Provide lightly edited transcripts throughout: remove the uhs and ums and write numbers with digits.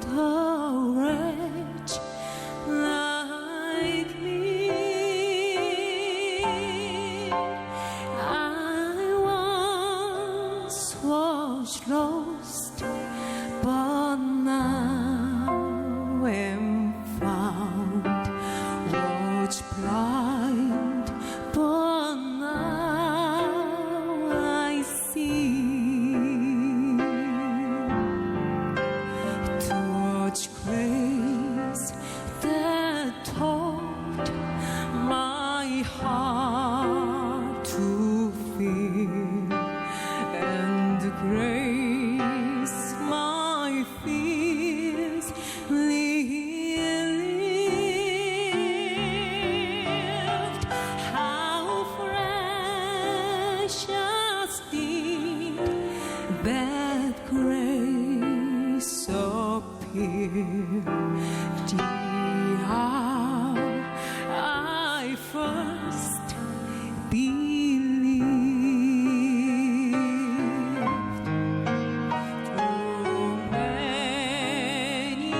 the wretch like me. I once was lost, but now am found. Was blind, but now I see. Touch grace that taught my heart to fear, and grace my fears relieved. How precious did that grace appear the hour I first believed. Through many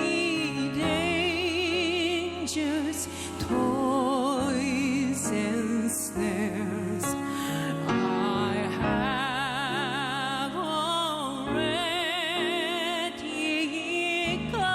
dangers, toils and snares, I have already come.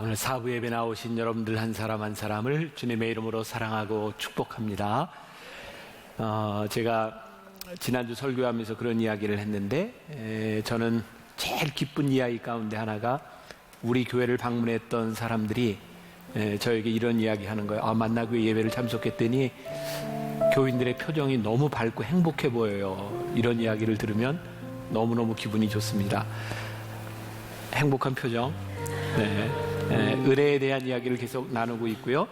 오늘 사부 예배 나오신 여러분들 한 사람 한 사람을 주님의 이름으로 사랑하고 축복합니다. 제가 지난주 설교하면서 그런 이야기를 했는데 저는 제일 기쁜 이야기 가운데 하나가 우리 교회를 방문했던 사람들이 저에게 이런 이야기 하는 거예요. 만나교회 예배를 참석했더니 교인들의 표정이 너무 밝고 행복해 보여요. 이런 이야기를 들으면 너무너무 기분이 좋습니다. 행복한 표정. 은혜에 대한 이야기를 계속 나누고 있고요.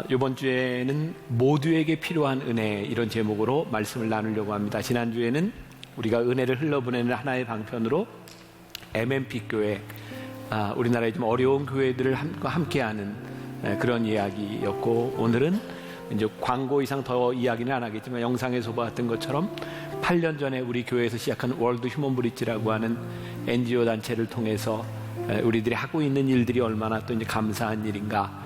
이번 주에는 모두에게 필요한 은혜, 이런 제목으로 말씀을 나누려고 합니다. 지난주에는 우리가 은혜를 흘러보내는 하나의 방편으로 MMP 교회, 우리나라의 좀 어려운 교회들을 함께하는 그런 이야기였고, 오늘은 이제 광고 이상 더 이야기는 안 하겠지만 영상에서 봤던 것처럼 8년 전에 우리 교회에서 시작한 월드 휴먼 브릿지라고 하는 NGO 단체를 통해서 우리들이 하고 있는 일들이 얼마나 또 이제 감사한 일인가,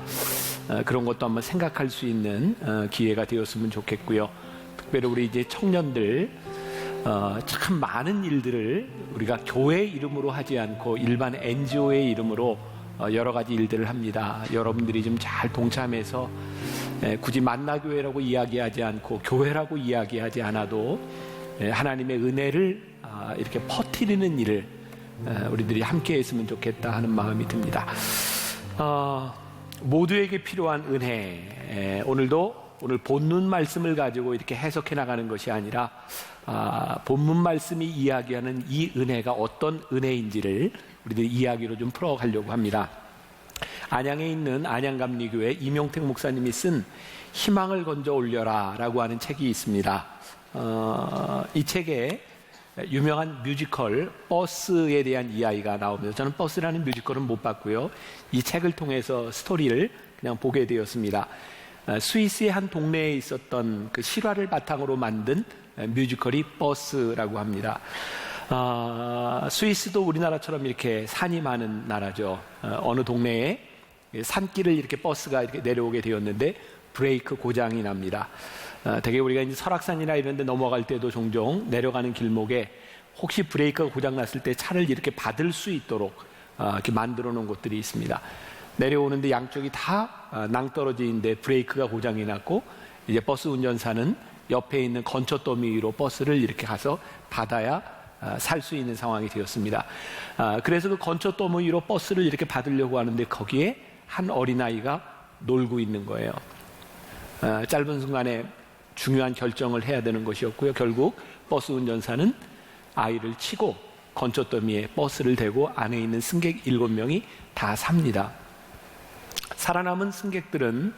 그런 것도 한번 생각할 수 있는 기회가 되었으면 좋겠고요. 특별히 우리 이제 청년들, 참 많은 일들을 우리가 교회 이름으로 하지 않고 일반 NGO의 이름으로 여러 가지 일들을 합니다. 여러분들이 좀 잘 동참해서 굳이 만나교회라고 이야기하지 않고 교회라고 이야기하지 않아도 하나님의 은혜를 이렇게 퍼뜨리는 일을 우리들이 함께 했으면 좋겠다 하는 마음이 듭니다. 모두에게 필요한 은혜, 오늘 본문 말씀을 가지고 이렇게 해석해 나가는 것이 아니라 본문 말씀이 이야기하는 이 은혜가 어떤 은혜인지를 우리들이 이야기로 좀 풀어가려고 합니다. 안양에 있는 안양감리교회 이명택 목사님이 쓴 희망을 건져 올려라 라고 하는 책이 있습니다. 이 책에 유명한 뮤지컬 버스에 대한 이야기가 나오면서, 저는 버스라는 뮤지컬은 못 봤고요, 이 책을 통해서 스토리를 그냥 보게 되었습니다. 스위스의 한 동네에 있었던 그 실화를 바탕으로 만든 뮤지컬이 버스라고 합니다. 스위스도 우리나라처럼 이렇게 산이 많은 나라죠. 어느 동네에 산길을 이렇게 버스가 이렇게 내려오게 되었는데 브레이크 고장이 납니다. 되게 우리가 이제 설악산이나 이런 데 넘어갈 때도 종종 내려가는 길목에 혹시 브레이크가 고장 났을 때 차를 이렇게 받을 수 있도록 이렇게 만들어 놓은 곳들이 있습니다. 내려오는데 양쪽이 다 낭떠러지인데 브레이크가 고장이 났고, 이제 버스 운전사는 옆에 있는 건초더미 위로 버스를 이렇게 가서 받아야 살 수 있는 상황이 되었습니다. 그래서 그 건초더미 위로 버스를 이렇게 받으려고 하는데 거기에 한 어린아이가 놀고 있는 거예요. 짧은 순간에 중요한 결정을 해야 되는 것이었고요. 결국 버스 운전사는 아이를 치고 건초더미에 버스를 대고 안에 있는 승객 7명이 다 삽니다. 살아남은 승객들은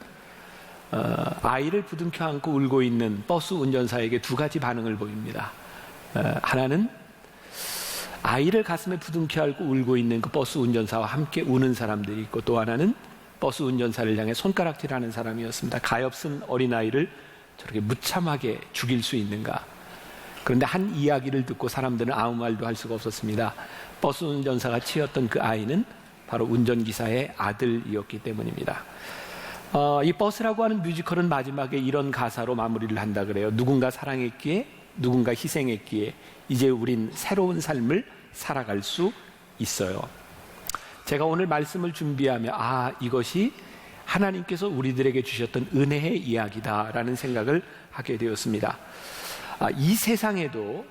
아이를 부둥켜 안고 울고 있는 버스 운전사에게 두 가지 반응을 보입니다. 하나는 아이를 가슴에 부둥켜 안고 울고 있는 그 버스 운전사와 함께 우는 사람들이 있고, 또 하나는 버스 운전사를 향해 손가락질하는 사람이었습니다. 가엾은 어린아이를 저렇게 무참하게 죽일 수 있는가. 그런데 한 이야기를 듣고 사람들은 아무 말도 할 수가 없었습니다. 버스 운전사가 치었던 그 아이는 바로 운전기사의 아들이었기 때문입니다. 이 버스라고 하는 뮤지컬은 마지막에 이런 가사로 마무리를 한다 그래요. 누군가 사랑했기에, 누군가 희생했기에 이제 우린 새로운 삶을 살아갈 수 있어요. 제가 오늘 말씀을 준비하며 이것이 하나님께서 우리들에게 주셨던 은혜의 이야기다라는 생각을 하게 되었습니다. 이 세상에도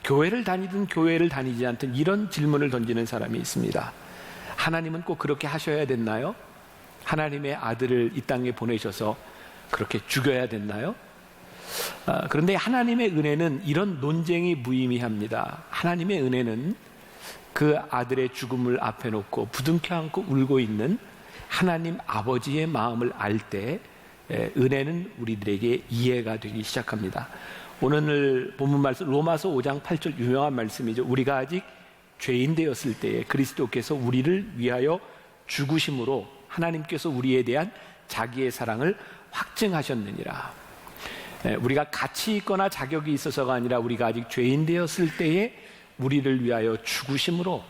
교회를 다니든 교회를 다니지 않든 이런 질문을 던지는 사람이 있습니다. 하나님은 꼭 그렇게 하셔야 됐나요? 하나님의 아들을 이 땅에 보내셔서 그렇게 죽여야 됐나요? 그런데 하나님의 은혜는 이런 논쟁이 무의미합니다. 하나님의 은혜는 그 아들의 죽음을 앞에 놓고 부둥켜 안고 울고 있는 하나님 아버지의 마음을 알 때 은혜는 우리들에게 이해가 되기 시작합니다. 오늘 본문 말씀 로마서 5장 8절 유명한 말씀이죠. 우리가 아직 죄인 되었을 때에 그리스도께서 우리를 위하여 죽으심으로 하나님께서 우리에 대한 자기의 사랑을 확증하셨느니라. 우리가 가치 있거나 자격이 있어서가 아니라 우리가 아직 죄인 되었을 때에 우리를 위하여 죽으심으로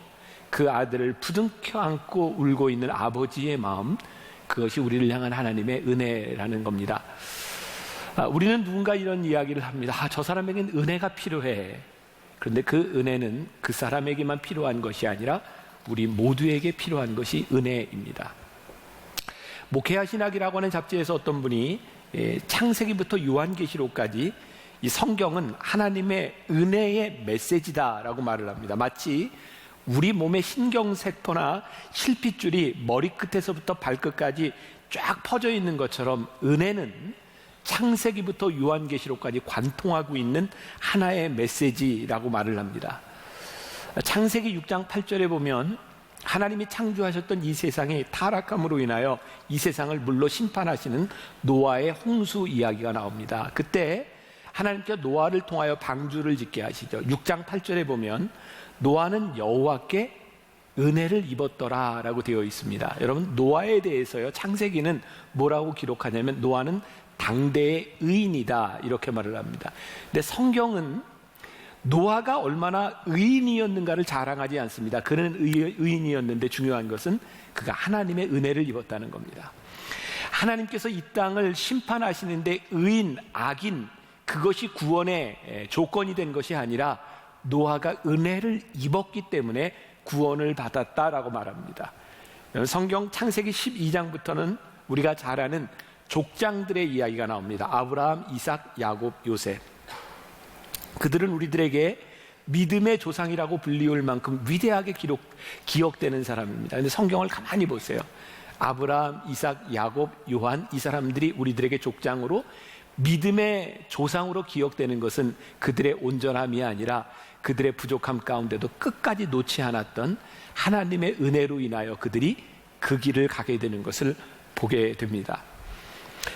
그 아들을 부둥켜 안고 울고 있는 아버지의 마음, 그것이 우리를 향한 하나님의 은혜라는 겁니다. 우리는 누군가 이런 이야기를 합니다. 저 사람에게는 은혜가 필요해. 그런데 그 은혜는 그 사람에게만 필요한 것이 아니라 우리 모두에게 필요한 것이 은혜입니다. 목회와 신학이라고 하는 잡지에서 어떤 분이 창세기부터 요한계시록까지 이 성경은 하나님의 은혜의 메시지다라고 말을 합니다. 마치 우리 몸의 신경세포나 실핏줄이 머리끝에서부터 발끝까지 쫙 퍼져 있는 것처럼 은혜는 창세기부터 요한계시록까지 관통하고 있는 하나의 메시지라고 말을 합니다. 창세기 6장 8절에 보면 하나님이 창조하셨던 이 세상이 타락함으로 인하여 이 세상을 물로 심판하시는 노아의 홍수 이야기가 나옵니다. 그때 하나님께서 노아를 통하여 방주를 짓게 하시죠. 6장 8절에 보면 노아는 여호와께 은혜를 입었더라 라고 되어 있습니다. 여러분, 노아에 대해서요, 창세기는 뭐라고 기록하냐면 노아는 당대의 의인이다 이렇게 말을 합니다. 근데 성경은 노아가 얼마나 의인이었는가를 자랑하지 않습니다. 그는 의인이었는데 중요한 것은 그가 하나님의 은혜를 입었다는 겁니다. 하나님께서 이 땅을 심판하시는데 의인, 악인 그것이 구원의 조건이 된 것이 아니라 노아가 은혜를 입었기 때문에 구원을 받았다라고 말합니다. 성경 창세기 12장부터는 우리가 잘 아는 족장들의 이야기가 나옵니다. 아브라함, 이삭, 야곱, 요셉. 그들은 우리들에게 믿음의 조상이라고 불리울 만큼 위대하게 기억되는 사람입니다. 그런데 성경을 가만히 보세요. 아브라함, 이삭, 야곱, 요한 이 사람들이 우리들에게 족장으로 믿음의 조상으로 기억되는 것은 그들의 온전함이 아니라 그들의 부족함 가운데도 끝까지 놓지 않았던 하나님의 은혜로 인하여 그들이 그 길을 가게 되는 것을 보게 됩니다.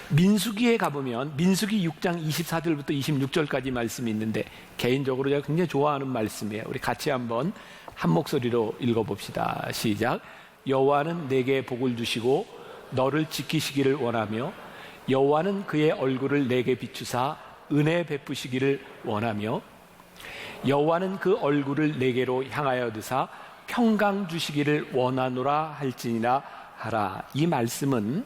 민수기에 가보면 민수기 6장 24절부터 26절까지 말씀이 있는데 개인적으로 제가 굉장히 좋아하는 말씀이에요. 우리 같이 한번 한 목소리로 읽어봅시다. 시작. 여호와는 내게 복을 주시고 너를 지키시기를 원하며 여호와는 그의 얼굴을 내게 비추사 은혜 베푸시기를 원하며 여호와는 그 얼굴을 내게로 향하여 드사 평강 주시기를 원하노라 할지니라 하라. 이 말씀은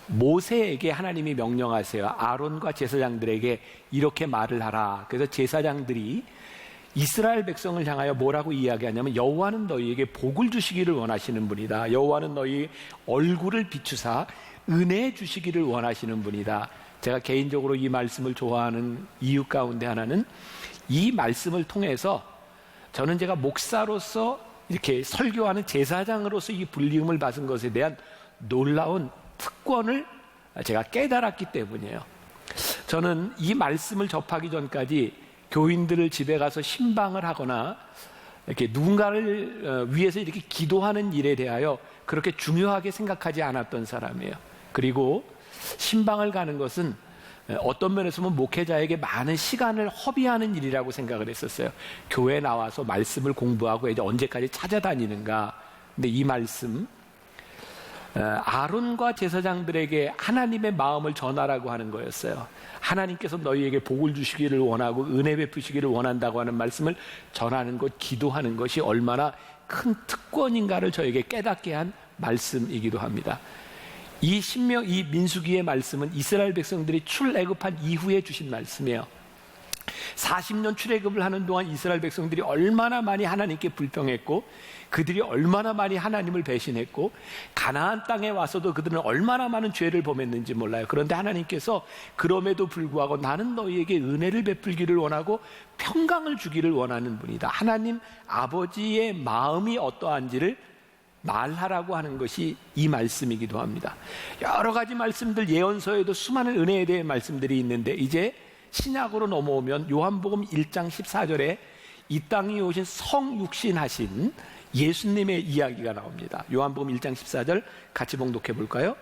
모세에게 하나님이 명령하세요. 아론과 제사장들에게 이렇게 말을 하라. 그래서 제사장들이 이스라엘 백성을 향하여 뭐라고 이야기하냐면 여호와는 너희에게 복을 주시기를 원하시는 분이다. 여호와는 너희 얼굴을 비추사 은혜 주시기를 원하시는 분이다. 제가 개인적으로 이 말씀을 좋아하는 이유 가운데 하나는 이 말씀을 통해서 저는 제가 목사로서 이렇게 설교하는 제사장으로서 이 불리움을 받은 것에 대한 놀라운 특권을 제가 깨달았기 때문이에요. 저는 이 말씀을 접하기 전까지 교인들을 집에 가서 신방을 하거나 이렇게 누군가를 위해서 이렇게 기도하는 일에 대하여 그렇게 중요하게 생각하지 않았던 사람이에요. 그리고 신방을 가는 것은 어떤 면에서 보면 목회자에게 많은 시간을 허비하는 일이라고 생각을 했었어요. 교회에 나와서 말씀을 공부하고 이제 언제까지 찾아다니는가. 근데 이 말씀 아론과 제사장들에게 하나님의 마음을 전하라고 하는 거였어요. 하나님께서 너희에게 복을 주시기를 원하고 은혜 베푸시기를 원한다고 하는 말씀을 전하는 것, 기도하는 것이 얼마나 큰 특권인가를 저에게 깨닫게 한 말씀이기도 합니다. 이 민수기의 말씀은 이스라엘 백성들이 출애굽한 이후에 주신 말씀이에요. 40년 출애굽을 하는 동안 이스라엘 백성들이 얼마나 많이 하나님께 불평했고 그들이 얼마나 많이 하나님을 배신했고 가나안 땅에 와서도 그들은 얼마나 많은 죄를 범했는지 몰라요. 그런데 하나님께서 그럼에도 불구하고 나는 너희에게 은혜를 베풀기를 원하고 평강을 주기를 원하는 분이다. 하나님 아버지의 마음이 어떠한지를 말하라고 하는 것이 이 말씀이기도 합니다. 여러 가지 말씀들, 예언서에도 수많은 은혜에 대해 말씀들이 있는데 이제 신약으로 넘어오면 요한복음 1장 14절에 이 땅에 오신 성육신하신 예수님의 이야기가 나옵니다. 요한복음 1장 14절 같이 봉독해 볼까요?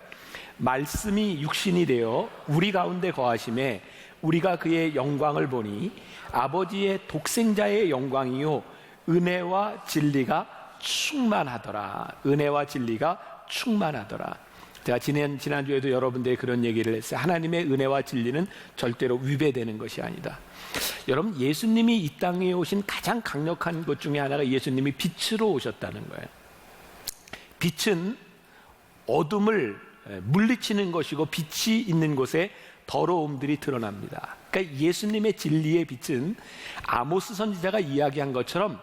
말씀이 육신이 되어 우리 가운데 거하심에 우리가 그의 영광을 보니 아버지의 독생자의 영광이요 은혜와 진리가 충만하더라. 은혜와 진리가 충만하더라. 제가 지난주에도 여러분들에게 그런 얘기를 했어요. 하나님의 은혜와 진리는 절대로 위배되는 것이 아니다. 여러분, 예수님이 이 땅에 오신 가장 강력한 것 중에 하나가 예수님이 빛으로 오셨다는 거예요. 빛은 어둠을 물리치는 것이고 빛이 있는 곳에 더러움들이 드러납니다. 그러니까 예수님의 진리의 빛은 아모스 선지자가 이야기한 것처럼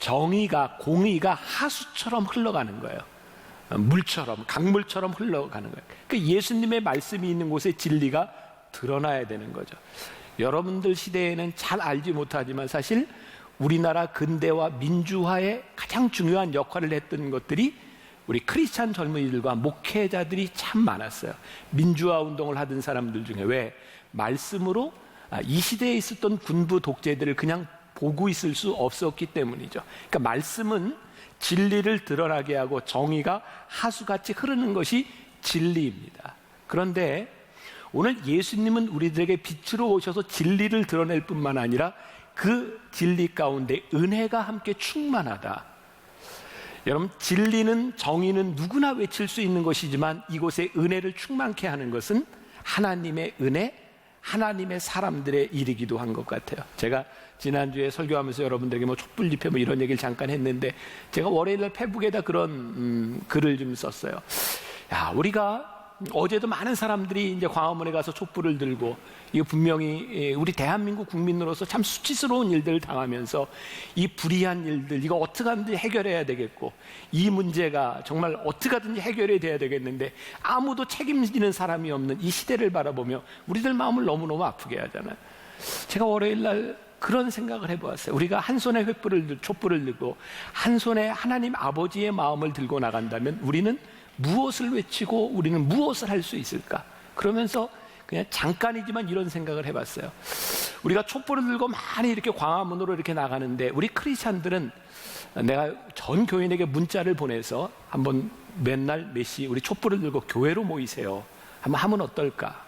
정의가, 공의가 하수처럼 흘러가는 거예요. 물처럼, 강물처럼 흘러가는 거예요. 그러니까 예수님의 말씀이 있는 곳에 진리가 드러나야 되는 거죠. 여러분들 시대에는 잘 알지 못하지만 사실 우리나라 근대화 민주화에 가장 중요한 역할을 했던 것들이 우리 크리스찬 젊은이들과 목회자들이 참 많았어요. 민주화 운동을 하던 사람들 중에. 왜? 말씀으로 이 시대에 있었던 군부 독재들을 그냥 보고 있을 수 없었기 때문이죠. 그러니까 말씀은 진리를 드러나게 하고 정의가 하수같이 흐르는 것이 진리입니다. 그런데 오늘 예수님은 우리들에게 빛으로 오셔서 진리를 드러낼 뿐만 아니라 그 진리 가운데 은혜가 함께 충만하다. 여러분, 진리는, 정의는 누구나 외칠 수 있는 것이지만 이곳에 은혜를 충만케 하는 것은 하나님의 은혜, 하나님의 사람들의 일이기도 한 것 같아요. 제가 지난주에 설교하면서 여러분들에게 촛불 집회 이런 얘기를 잠깐 했는데, 제가 월요일날 페북에다 그런 글을 좀 썼어요. 우리가 어제도 많은 사람들이 이제 광화문에 가서 촛불을 들고, 이거 분명히 우리 대한민국 국민으로서 참 수치스러운 일들을 당하면서 이 불의한 일들, 이거 어떻게 하든지 해결해야 되겠고, 이 문제가 정말 어떻게 하든지 해결이 돼야 되겠는데 아무도 책임지는 사람이 없는 이 시대를 바라보며 우리들 마음을 너무너무 아프게 하잖아요. 제가 월요일날 그런 생각을 해보았어요. 우리가 한 손에 촛불을 들고 한 손에 하나님 아버지의 마음을 들고 나간다면 우리는 무엇을 외치고 우리는 무엇을 할 수 있을까? 그러면서 그냥 잠깐이지만 이런 생각을 해봤어요. 우리가 촛불을 들고 많이 이렇게 광화문으로 이렇게 나가는데 우리 크리스찬들은, 내가 전 교인에게 문자를 보내서 한번 맨날 몇 시 우리 촛불을 들고 교회로 모이세요. 한번 하면 어떨까?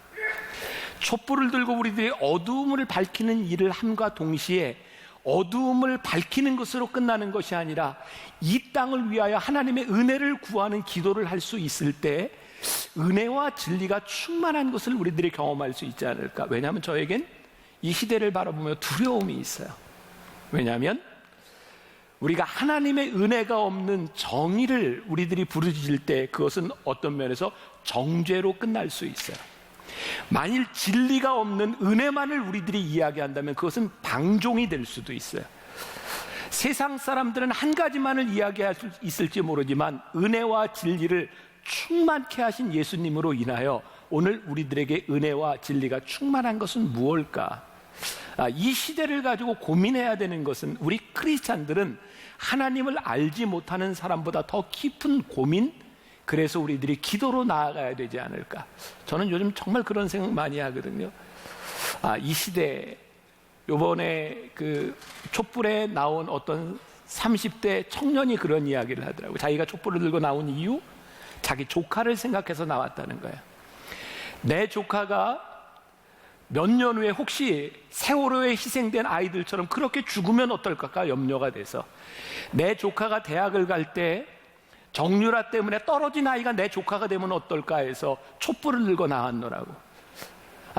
촛불을 들고 우리들이 어두움을 밝히는 일을 함과 동시에 어두움을 밝히는 것으로 끝나는 것이 아니라 이 땅을 위하여 하나님의 은혜를 구하는 기도를 할 수 있을 때 은혜와 진리가 충만한 것을 우리들이 경험할 수 있지 않을까? 왜냐하면 저에겐 이 시대를 바라보며 두려움이 있어요. 왜냐하면 우리가 하나님의 은혜가 없는 정의를 우리들이 부르짖을 때 그것은 어떤 면에서 정죄로 끝날 수 있어요. 만일 진리가 없는 은혜만을 우리들이 이야기한다면 그것은 방종이 될 수도 있어요. 세상 사람들은 한 가지만을 이야기할 수 있을지 모르지만 은혜와 진리를 충만케 하신 예수님으로 인하여 오늘 우리들에게 은혜와 진리가 충만한 것은 무엇일까? 이 시대를 가지고 고민해야 되는 것은 우리 크리스찬들은 하나님을 알지 못하는 사람보다 더 깊은 고민, 그래서 우리들이 기도로 나아가야 되지 않을까? 저는 요즘 정말 그런 생각 많이 하거든요. 이 시대, 요번에 그 촛불에 나온 어떤 30대 청년이 그런 이야기를 하더라고요. 자기가 촛불을 들고 나온 이유? 자기 조카를 생각해서 나왔다는 거예요. 내 조카가 몇 년 후에 혹시 세월호에 희생된 아이들처럼 그렇게 죽으면 어떨까 염려가 돼서, 내 조카가 대학을 갈 때 정유라 때문에 떨어진 아이가 내 조카가 되면 어떨까 해서 촛불을 들고 나왔노라고.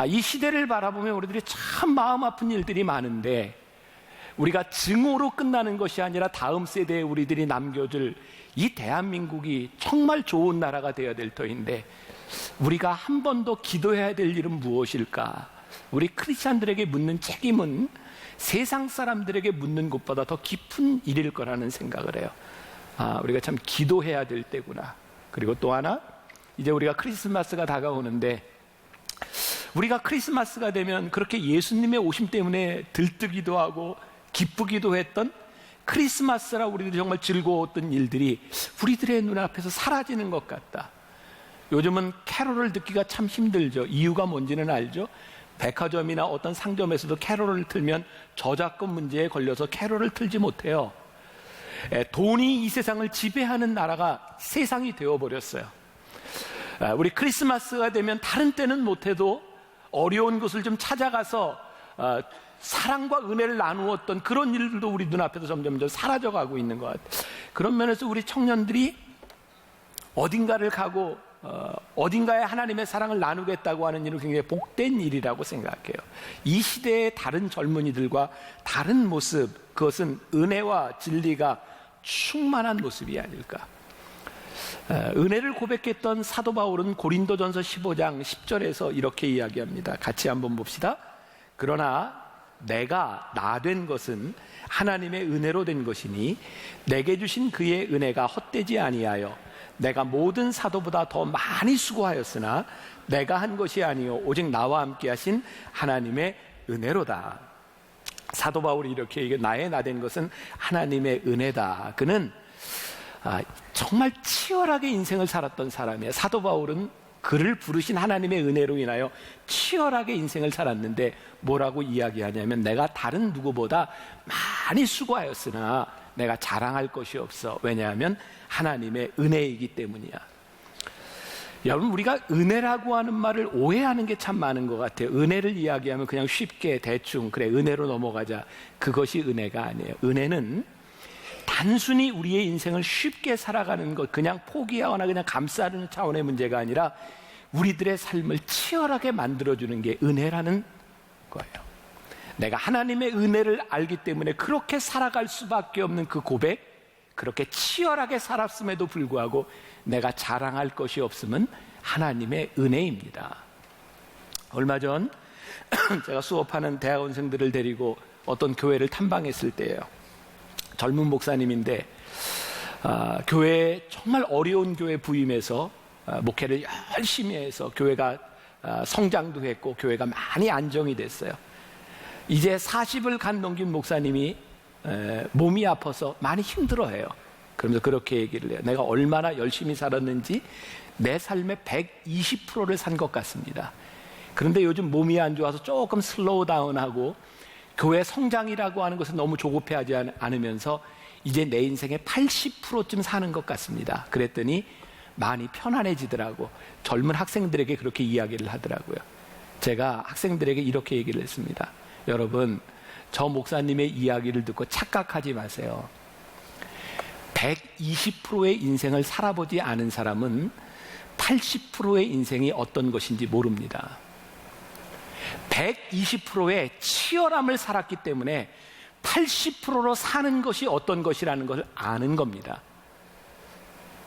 이 시대를 바라보면 우리들이 참 마음 아픈 일들이 많은데, 우리가 증오로 끝나는 것이 아니라 다음 세대에 우리들이 남겨줄 이 대한민국이 정말 좋은 나라가 되어야 될 터인데, 우리가 한 번 더 기도해야 될 일은 무엇일까? 우리 크리스찬들에게 묻는 책임은 세상 사람들에게 묻는 것보다 더 깊은 일일 거라는 생각을 해요. 우리가 참 기도해야 될 때구나. 그리고 또 하나, 이제 우리가 크리스마스가 다가오는데, 우리가 크리스마스가 되면 그렇게 예수님의 오심 때문에 들뜨기도 하고 기쁘기도 했던, 크리스마스라 우리들이 정말 즐거웠던 일들이 우리들의 눈앞에서 사라지는 것 같다. 요즘은 캐롤을 듣기가 참 힘들죠. 이유가 뭔지는 알죠? 백화점이나 어떤 상점에서도 캐롤을 틀면 저작권 문제에 걸려서 캐롤을 틀지 못해요. 돈이 이 세상을 지배하는 나라가 세상이 되어버렸어요. 우리 크리스마스가 되면 다른 때는 못해도 어려운 곳을 좀 찾아가서 사랑과 은혜를 나누었던 그런 일들도 우리 눈앞에서 점점 사라져가고 있는 것 같아요. 그런 면에서 우리 청년들이 어딘가를 가고 어딘가에 하나님의 사랑을 나누겠다고 하는 일은 굉장히 복된 일이라고 생각해요. 이 시대의 다른 젊은이들과 다른 모습, 그것은 은혜와 진리가 충만한 모습이 아닐까. 은혜를 고백했던 사도 바울은 고린도전서 15장 10절에서 이렇게 이야기합니다. 같이 한번 봅시다. 그러나 내가 나 된 것은 하나님의 은혜로 된 것이니 내게 주신 그의 은혜가 헛되지 아니하여 내가 모든 사도보다 더 많이 수고하였으나 내가 한 것이 아니요 오직 나와 함께 하신 하나님의 은혜로다. 사도 바울이 이렇게 얘기해, 나의 나 된 것은 하나님의 은혜다. 그는 정말 치열하게 인생을 살았던 사람이에요. 사도 바울은 그를 부르신 하나님의 은혜로 인하여 치열하게 인생을 살았는데 뭐라고 이야기하냐면, 내가 다른 누구보다 많이 수고하였으나 내가 자랑할 것이 없어. 왜냐하면 하나님의 은혜이기 때문이야. 여러분, 우리가 은혜라고 하는 말을 오해하는 게 참 많은 것 같아요. 은혜를 이야기하면 그냥 쉽게 대충 그래 은혜로 넘어가자. 그것이 은혜가 아니에요. 은혜는 단순히 우리의 인생을 쉽게 살아가는 것, 그냥 포기하거나 그냥 감싸는 차원의 문제가 아니라 우리들의 삶을 치열하게 만들어주는 게 은혜라는 거예요. 내가 하나님의 은혜를 알기 때문에 그렇게 살아갈 수밖에 없는 그 고백, 그렇게 치열하게 살았음에도 불구하고 내가 자랑할 것이 없음은 하나님의 은혜입니다. 얼마 전 제가 수업하는 대학원생들을 데리고 어떤 교회를 탐방했을 때예요. 젊은 목사님인데 교회에 정말 어려운 교회 부임해서 목회를 열심히 해서 교회가 성장도 했고 교회가 많이 안정이 됐어요. 이제 40을 간 넘긴 목사님이 몸이 아파서 많이 힘들어해요. 그러면서 그렇게 얘기를 해요. 내가 얼마나 열심히 살았는지 내 삶의 120%를 산 것 같습니다. 그런데 요즘 몸이 안 좋아서 조금 슬로우 다운하고 교회 성장이라고 하는 것은 너무 조급해하지 않으면서 이제 내 인생의 80%쯤 사는 것 같습니다. 그랬더니 많이 편안해지더라고. 젊은 학생들에게 그렇게 이야기를 하더라고요. 제가 학생들에게 이렇게 얘기를 했습니다. 여러분, 저 목사님의 이야기를 듣고 착각하지 마세요. 120%의 인생을 살아보지 않은 사람은 80%의 인생이 어떤 것인지 모릅니다. 120%의 치열함을 살았기 때문에 80%로 사는 것이 어떤 것이라는 것을 아는 겁니다.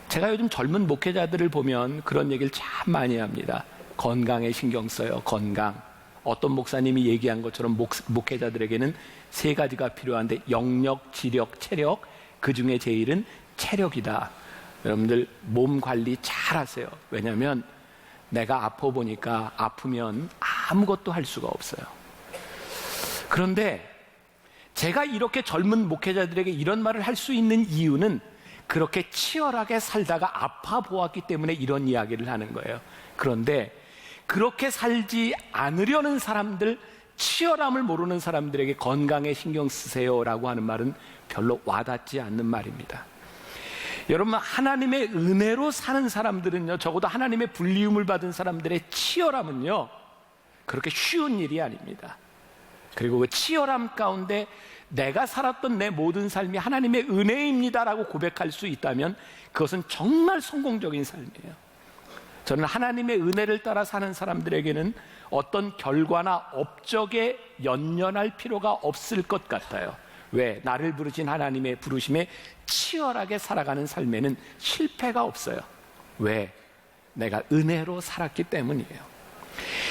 제가 요즘 젊은 목회자들을 보면 그런 얘기를 참 많이 합니다. 건강에 신경 써요. 건강. 어떤 목사님이 얘기한 것처럼 목회자들에게는 3가지가 필요한데 영력, 지력, 체력, 그 중에 제일은 체력이다. 여러분들 몸 관리 잘 하세요. 왜냐하면 내가 아파 보니까 아프면 아무것도 할 수가 없어요. 그런데 제가 이렇게 젊은 목회자들에게 이런 말을 할 수 있는 이유는 그렇게 치열하게 살다가 아파 보았기 때문에 이런 이야기를 하는 거예요. 그런데 그렇게 살지 않으려는 사람들, 치열함을 모르는 사람들에게 건강에 신경 쓰세요라고 하는 말은 별로 와닿지 않는 말입니다. 여러분, 하나님의 은혜로 사는 사람들은요, 적어도 하나님의 불리움을 받은 사람들의 치열함은요, 그렇게 쉬운 일이 아닙니다. 그리고 그 치열함 가운데 내가 살았던 내 모든 삶이 하나님의 은혜입니다라고 고백할 수 있다면 그것은 정말 성공적인 삶이에요. 저는 하나님의 은혜를 따라 사는 사람들에게는 어떤 결과나 업적에 연연할 필요가 없을 것 같아요. 왜? 나를 부르신 하나님의 부르심에 치열하게 살아가는 삶에는 실패가 없어요. 왜? 내가 은혜로 살았기 때문이에요.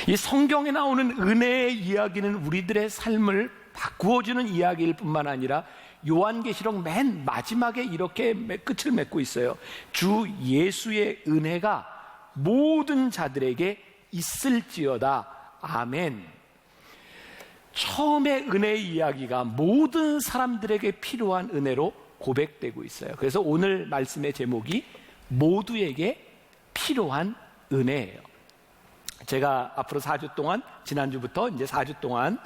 이 성경에 나오는 은혜의 이야기는 우리들의 삶을 바꾸어주는 이야기일 뿐만 아니라 요한계시록 맨 마지막에 이렇게 끝을 맺고 있어요. 주 예수의 은혜가 모든 자들에게 있을지어다. 아멘. 처음에 은혜의 이야기가 모든 사람들에게 필요한 은혜로 고백되고 있어요. 그래서 오늘 말씀의 제목이 모두에게 필요한 은혜예요. 제가 앞으로 4주 동안, 지난주부터 이제 4주 동안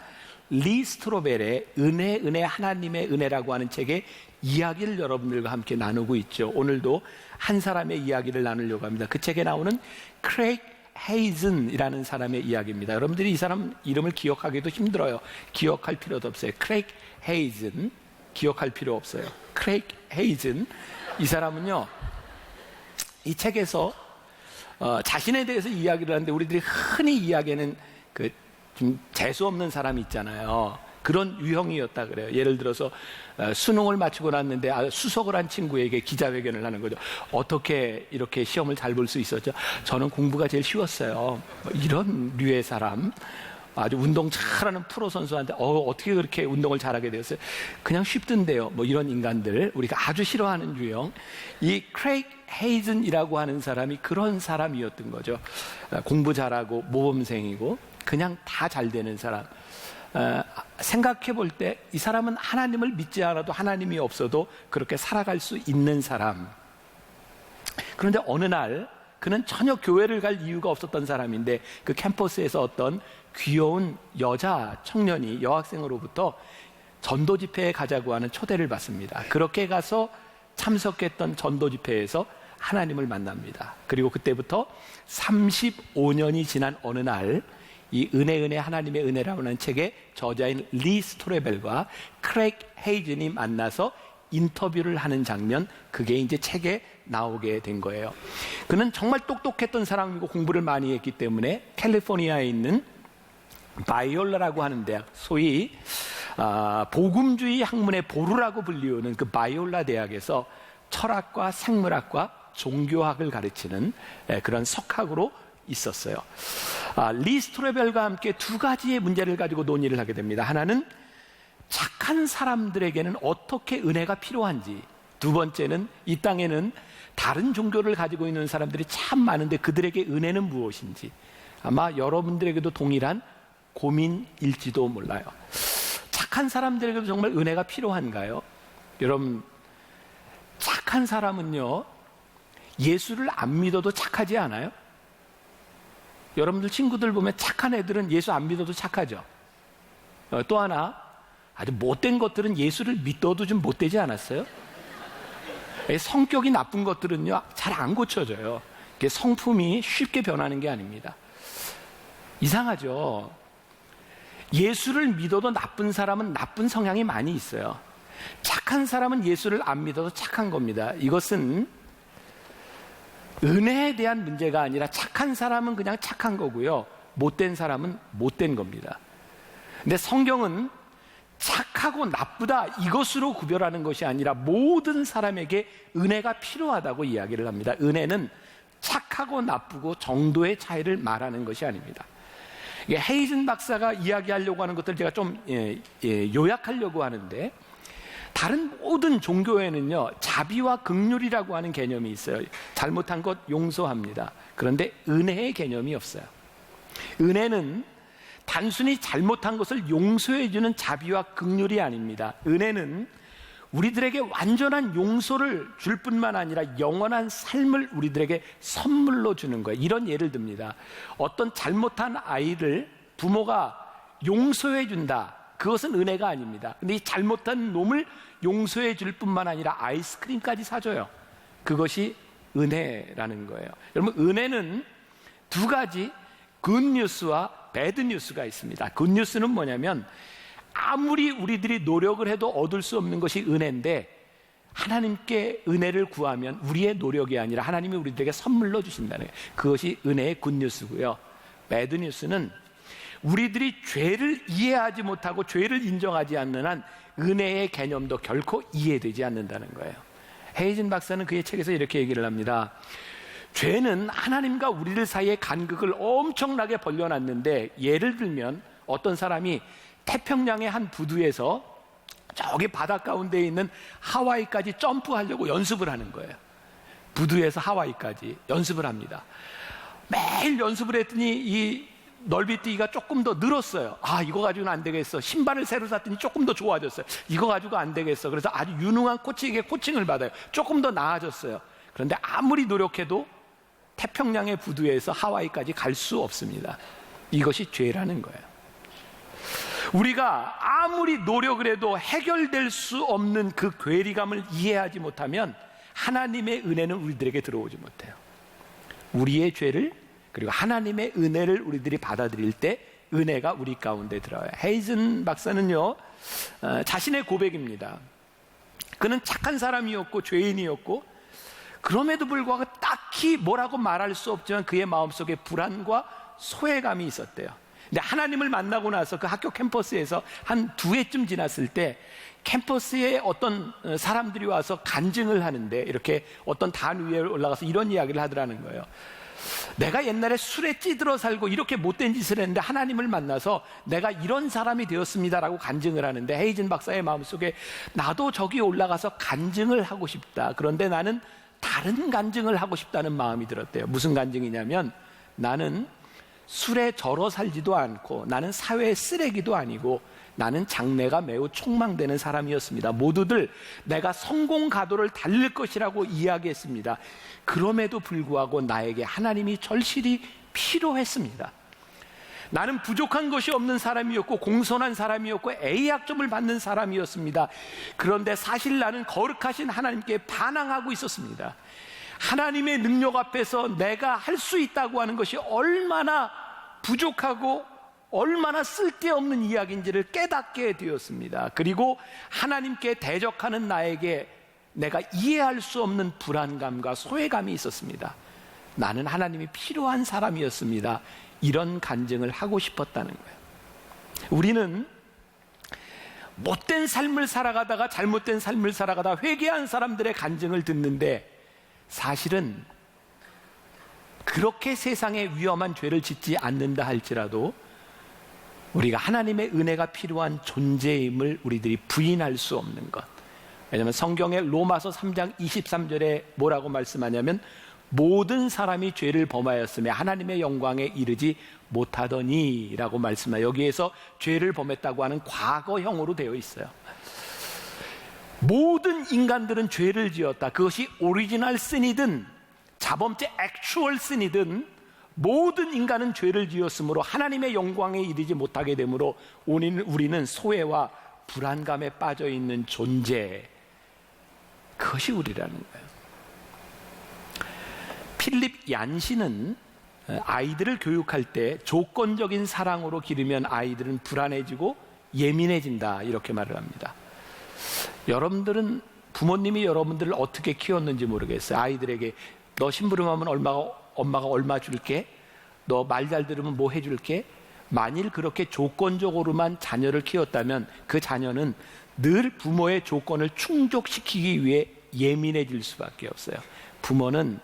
리 스트로벨의 은혜 하나님의 은혜라고 하는 책의 이야기를 여러분들과 함께 나누고 있죠. 오늘도 한 사람의 이야기를 나누려고 합니다. 그 책에 나오는 크레이크 헤이즌이라는 사람의 이야기입니다. 여러분들이 이 사람 이름을 기억하기도 힘들어요. 기억할 필요도 없어요. 크레이크 헤이즌, 기억할 필요 없어요. 크레이크 헤이즌, 이 사람은요, 이 책에서 자신에 대해서 이야기를 하는데 우리들이 흔히 이야기하는 그 좀 재수 없는 사람이 있잖아요. 그런 유형이었다 그래요. 예를 들어서 수능을 마치고 났는데 수석을 한 친구에게 기자회견을 하는 거죠. 어떻게 이렇게 시험을 잘 볼 수 있었죠? 저는 공부가 제일 쉬웠어요. 이런 류의 사람. 아주 운동 잘하는 프로 선수한테 어떻게 그렇게 운동을 잘하게 되었어요? 그냥 쉽던데요. 뭐 이런 인간들, 우리가 아주 싫어하는 유형. 이 크레이그 헤이즌이라고 하는 사람이 그런 사람이었던 거죠. 공부 잘하고 모범생이고 그냥 다 잘 되는 사람. 생각해 볼 때 이 사람은 하나님을 믿지 않아도 하나님이 없어도 그렇게 살아갈 수 있는 사람. 그런데 어느 날 그는 전혀 교회를 갈 이유가 없었던 사람인데 그 캠퍼스에서 어떤 귀여운 여자 청년이 여학생으로부터 전도 집회에 가자고 하는 초대를 받습니다. 그렇게 가서 참석했던 전도 집회에서 하나님을 만납니다. 그리고 그때부터 35년이 지난 어느 날 이 은혜 하나님의 은혜라고 하는 책의 저자인 리 스토레벨과 크레이그 헤이즌이 만나서 인터뷰를 하는 장면, 그게 이제 책에 나오게 된 거예요. 그는 정말 똑똑했던 사람이고 공부를 많이 했기 때문에 캘리포니아에 있는 바이올라라고 하는 대학, 소위 복음주의 학문의 보루라고 불리우는 그 바이올라 대학에서 철학과 생물학과 종교학을 가르치는 그런 석학으로 있었어요. 리 스토레벨과 함께 두 가지의 문제를 가지고 논의를 하게 됩니다. 하나는 착한 사람들에게는 어떻게 은혜가 필요한지, 두 번째는 이 땅에는 다른 종교를 가지고 있는 사람들이 참 많은데 그들에게 은혜는 무엇인지, 아마 여러분들에게도 동일한 고민일지도 몰라요. 착한 사람들에게도 정말 은혜가 필요한가요? 여러분, 착한 사람은요, 예수를 안 믿어도 착하지 않아요? 여러분들 친구들 보면 착한 애들은 예수 안 믿어도 착하죠. 또 하나, 아주 못된 것들은 예수를 믿어도 좀 못되지 않았어요? 성격이 나쁜 것들은요, 잘 안 고쳐져요. 성품이 쉽게 변하는 게 아닙니다. 이상하죠? 예수를 믿어도 나쁜 사람은 나쁜 성향이 많이 있어요. 착한 사람은 예수를 안 믿어도 착한 겁니다. 이것은 은혜에 대한 문제가 아니라 착한 사람은 그냥 착한 거고요, 못된 사람은 못된 겁니다. 근데 성경은 착하고 나쁘다 이것으로 구별하는 것이 아니라 모든 사람에게 은혜가 필요하다고 이야기를 합니다. 은혜는 착하고 나쁘고 정도의 차이를 말하는 것이 아닙니다. 헤이즌 박사가 이야기하려고 하는 것들 제가 좀 요약하려고 하는데, 다른 모든 종교에는요, 자비와 긍휼이라고 하는 개념이 있어요. 잘못한 것 용서합니다. 그런데 은혜의 개념이 없어요. 은혜는 단순히 잘못한 것을 용서해주는 자비와 긍휼이 아닙니다. 은혜는 우리들에게 완전한 용서를 줄 뿐만 아니라 영원한 삶을 우리들에게 선물로 주는 거예요. 이런 예를 듭니다. 어떤 잘못한 아이를 부모가 용서해 준다, 그것은 은혜가 아닙니다. 근데 이 잘못한 놈을 용서해 줄 뿐만 아니라 아이스크림까지 사줘요. 그것이 은혜라는 거예요. 여러분, 은혜는 두 가지 굿뉴스와 배드뉴스가 있습니다. 굿뉴스는 뭐냐면, 아무리 우리들이 노력을 해도 얻을 수 없는 것이 은혜인데, 하나님께 은혜를 구하면 우리의 노력이 아니라 하나님이 우리들에게 선물로 주신다는 거예요. 그것이 은혜의 굿뉴스고요. 배드뉴스는 우리들이 죄를 이해하지 못하고 죄를 인정하지 않는 한 은혜의 개념도 결코 이해되지 않는다는 거예요. 헤이즌 박사는 그의 책에서 이렇게 얘기를 합니다. 죄는 하나님과 우리들 사이의 간극을 엄청나게 벌려놨는데, 예를 들면 어떤 사람이 태평양의 한 부두에서 저기 바다 가운데 있는 하와이까지 점프하려고 연습을 하는 거예요. 부두에서 하와이까지 연습을 합니다. 매일 연습을 했더니 이 넓이뛰기가 조금 더 늘었어요. 이거 가지고는 안 되겠어. 신발을 새로 샀더니 조금 더 좋아졌어요. 이거 가지고 안 되겠어. 그래서 아주 유능한 코치에게 코칭을 받아요. 조금 더 나아졌어요. 그런데 아무리 노력해도 태평양의 부두에서 하와이까지 갈 수 없습니다. 이것이 죄라는 거예요. 우리가 아무리 노력을 해도 해결될 수 없는 그 괴리감을 이해하지 못하면 하나님의 은혜는 우리들에게 들어오지 못해요. 우리의 죄를, 그리고 하나님의 은혜를 우리들이 받아들일 때 은혜가 우리 가운데 들어와요. 헤이즌 박사는요, 자신의 고백입니다. 그는 착한 사람이었고 죄인이었고, 그럼에도 불구하고 딱히 뭐라고 말할 수 없지만 그의 마음속에 불안과 소외감이 있었대요. 근데 하나님을 만나고 나서 그 학교 캠퍼스에서 한 2해쯤 지났을 때 캠퍼스에 어떤 사람들이 와서 간증을 하는데, 이렇게 어떤 단 위에 올라가서 이런 이야기를 하더라는 거예요. 내가 옛날에 술에 찌들어 살고 이렇게 못된 짓을 했는데 하나님을 만나서 내가 이런 사람이 되었습니다라고 간증을 하는데, 헤이즌 박사의 마음속에 나도 저기 올라가서 간증을 하고 싶다. 그런데 나는 다른 간증을 하고 싶다는 마음이 들었대요. 무슨 간증이냐면, 나는 술에 절어 살지도 않고 나는 사회의 쓰레기도 아니고 나는 장래가 매우 촉망되는 사람이었습니다. 모두들 내가 성공 가도를 달릴 것이라고 이야기했습니다. 그럼에도 불구하고 나에게 하나님이 절실히 필요했습니다. 나는 부족한 것이 없는 사람이었고 공손한 사람이었고 A학점을 받는 사람이었습니다. 그런데 사실 나는 거룩하신 하나님께 반항하고 있었습니다. 하나님의 능력 앞에서 내가 할 수 있다고 하는 것이 얼마나 부족하고 얼마나 쓸데없는 이야기인지를 깨닫게 되었습니다. 그리고 하나님께 대적하는 나에게 내가 이해할 수 없는 불안감과 소외감이 있었습니다. 나는 하나님이 필요한 사람이었습니다. 이런 간증을 하고 싶었다는 거예요. 우리는 못된 삶을 살아가다가 잘못된 삶을 살아가다 회개한 사람들의 간증을 듣는데, 사실은 그렇게 세상에 위험한 죄를 짓지 않는다 할지라도 우리가 하나님의 은혜가 필요한 존재임을 우리들이 부인할 수 없는 것. 왜냐하면 성경의 로마서 3장 23절에 뭐라고 말씀하냐면, 모든 사람이 죄를 범하였으며 하나님의 영광에 이르지 못하더니 라고 말씀해요. 여기에서 죄를 범했다고 하는 과거형으로 되어 있어요. 모든 인간들은 죄를 지었다. 그것이 오리지널 신이든 자범죄 액추얼 신이든 모든 인간은 죄를 지었으므로 하나님의 영광에 이르지 못하게 되므로 우리는 소외와 불안감에 빠져 있는 존재, 그것이 우리라는 거예요. 필립 얀시는 아이들을 교육할 때 조건적인 사랑으로 기르면 아이들은 불안해지고 예민해진다, 이렇게 말을 합니다. 여러분들은 부모님이 여러분들을 어떻게 키웠는지 모르겠어요. 아이들에게 너 심부름하면 엄마가 얼마 줄게, 너 말 잘 들으면 뭐 해줄게. 만일 그렇게 조건적으로만 자녀를 키웠다면 그 자녀는 늘 부모의 조건을 충족시키기 위해 예민해질 수밖에 없어요. 부모는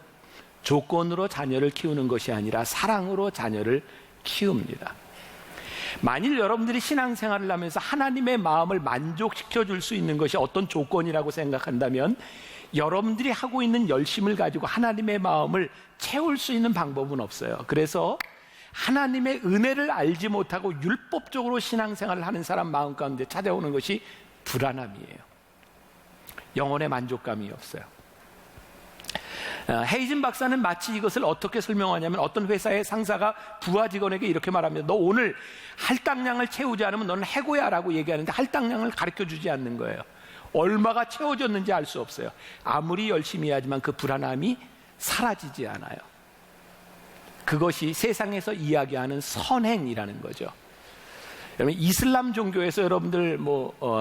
조건으로 자녀를 키우는 것이 아니라 사랑으로 자녀를 키웁니다. 만일 여러분들이 신앙생활을 하면서 하나님의 마음을 만족시켜 줄 수 있는 것이 어떤 조건이라고 생각한다면, 여러분들이 하고 있는 열심을 가지고 하나님의 마음을 채울 수 있는 방법은 없어요. 그래서 하나님의 은혜를 알지 못하고 율법적으로 신앙생활을 하는 사람 마음 가운데 찾아오는 것이 불안함이에요. 영혼의 만족감이 없어요. 헤이즌 박사는 마치 이것을 어떻게 설명하냐면, 어떤 회사의 상사가 부하 직원에게 이렇게 말합니다. 너 오늘 할당량을 채우지 않으면 너는 해고야 라고 얘기하는데, 할당량을 가르쳐주지 않는 거예요. 얼마가 채워졌는지 알 수 없어요. 아무리 열심히 하지만 그 불안함이 사라지지 않아요. 그것이 세상에서 이야기하는 선행이라는 거죠. 여러분, 이슬람 종교에서 여러분들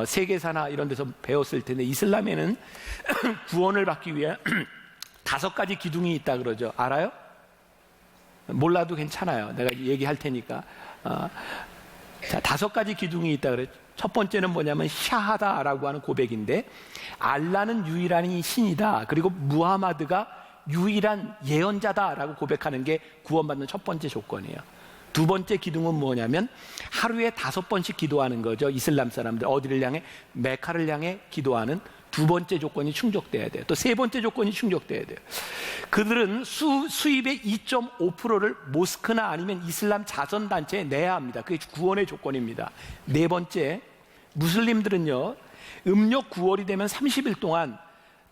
세계사나 이런 데서 배웠을 텐데, 이슬람에는 구원을 받기 위해 5가지 기둥이 있다 그러죠. 알아요? 몰라도 괜찮아요. 내가 얘기할 테니까. 자, 5가지 기둥이 있다 그랬죠. 첫 번째는 뭐냐면 샤하다라고 하는 고백인데, 알라는 유일한 신이다, 그리고 무하마드가 유일한 예언자다라고 고백하는 게 구원받는 첫 번째 조건이에요. 두 번째 기둥은 뭐냐면 하루에 5번씩 기도하는 거죠. 이슬람 사람들 어디를 향해? 메카를 향해 기도하는 두 번째 조건이 충족돼야 돼요. 또 세 번째 조건이 충족돼야 돼요. 그들은 수입의 2.5%를 모스크나 아니면 이슬람 자선단체에 내야 합니다. 그게 구원의 조건입니다. 네 번째, 무슬림들은요, 음력 9월이 되면 30일 동안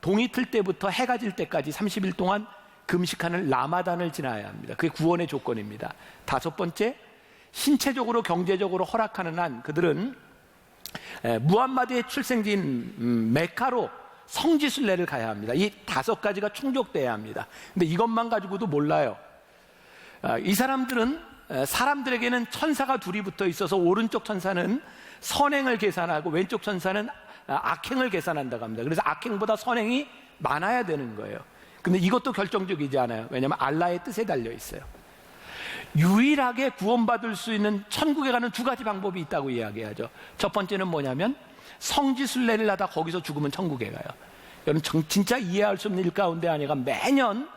동이 틀 때부터 해가 질 때까지 30일 동안 금식하는 라마단을 지나야 합니다. 그게 구원의 조건입니다. 5번째, 신체적으로 경제적으로 허락하는 한 그들은 무함마드의 출생지인 메카로 성지순례를 가야 합니다. 이 5가지가 충족돼야 합니다. 근데 이것만 가지고도 몰라요. 이 사람들은 사람들에게는 천사가 둘이 붙어 있어서 오른쪽 천사는 선행을 계산하고 왼쪽 천사는 악행을 계산한다고 합니다. 그래서 악행보다 선행이 많아야 되는 거예요. 근데 이것도 결정적이지 않아요. 왜냐하면 알라의 뜻에 달려 있어요. 유일하게 구원받을 수 있는 천국에 가는 2가지 방법이 있다고 이야기하죠. 첫 번째는 뭐냐면 성지순례를 하다 거기서 죽으면 천국에 가요. 여러분, 진짜 이해할 수 없는 일 가운데 하나가 매년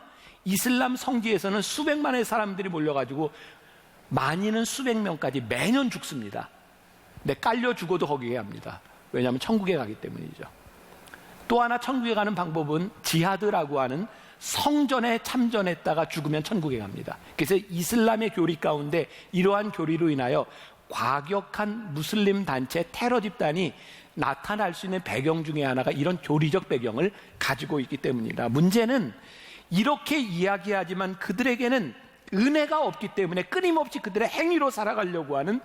이슬람 성지에서는 수백만의 사람들이 몰려가지고 많이는 수백 명까지 매년 죽습니다. 근데 깔려 죽어도 거기에 합니다. 왜냐하면 천국에 가기 때문이죠. 또 하나 천국에 가는 방법은 지하드라고 하는 성전에 참전했다가 죽으면 천국에 갑니다. 그래서 이슬람의 교리 가운데 이러한 교리로 인하여 과격한 무슬림 단체 테러 집단이 나타날 수 있는 배경 중에 하나가 이런 교리적 배경을 가지고 있기 때문입니다. 문제는 이렇게 이야기하지만 그들에게는 은혜가 없기 때문에 끊임없이 그들의 행위로 살아가려고 하는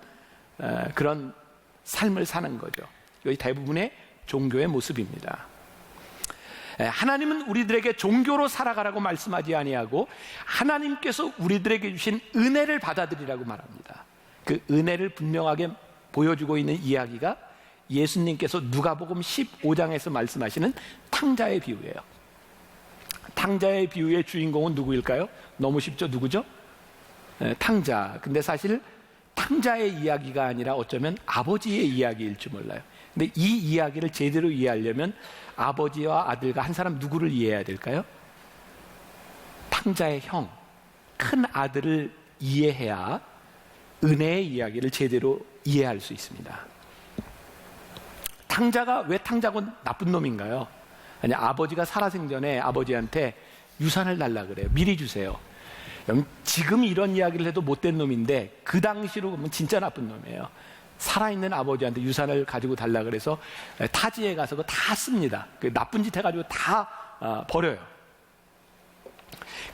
그런 삶을 사는 거죠. 이것이 대부분의 종교의 모습입니다. 하나님은 우리들에게 종교로 살아가라고 말씀하지 아니하고 하나님께서 우리들에게 주신 은혜를 받아들이라고 말합니다. 그 은혜를 분명하게 보여주고 있는 이야기가 예수님께서 누가복음 15장에서 말씀하시는 탕자의 비유예요. 탕자의 비유의 주인공은 누구일까요? 너무 쉽죠? 누구죠? 탕자. 근데 사실 탕자의 이야기가 아니라 어쩌면 아버지의 이야기일 줄 몰라요. 근데 이 이야기를 제대로 이해하려면 아버지와 아들과 한 사람 누구를 이해해야 될까요? 탕자의 형, 큰 아들을 이해해야 은혜의 이야기를 제대로 이해할 수 있습니다. 탕자가 왜 탕자고 나쁜 놈인가요? 아니, 아버지가 살아생전에 아버지한테 유산을 달라 그래요. 미리 주세요. 지금 이런 이야기를 해도 못된 놈인데 그 당시로 보면 진짜 나쁜 놈이에요. 살아있는 아버지한테 유산을 가지고 달라 그래서 타지에 가서 그거 다 씁니다. 그 나쁜 짓 해가지고 다 버려요.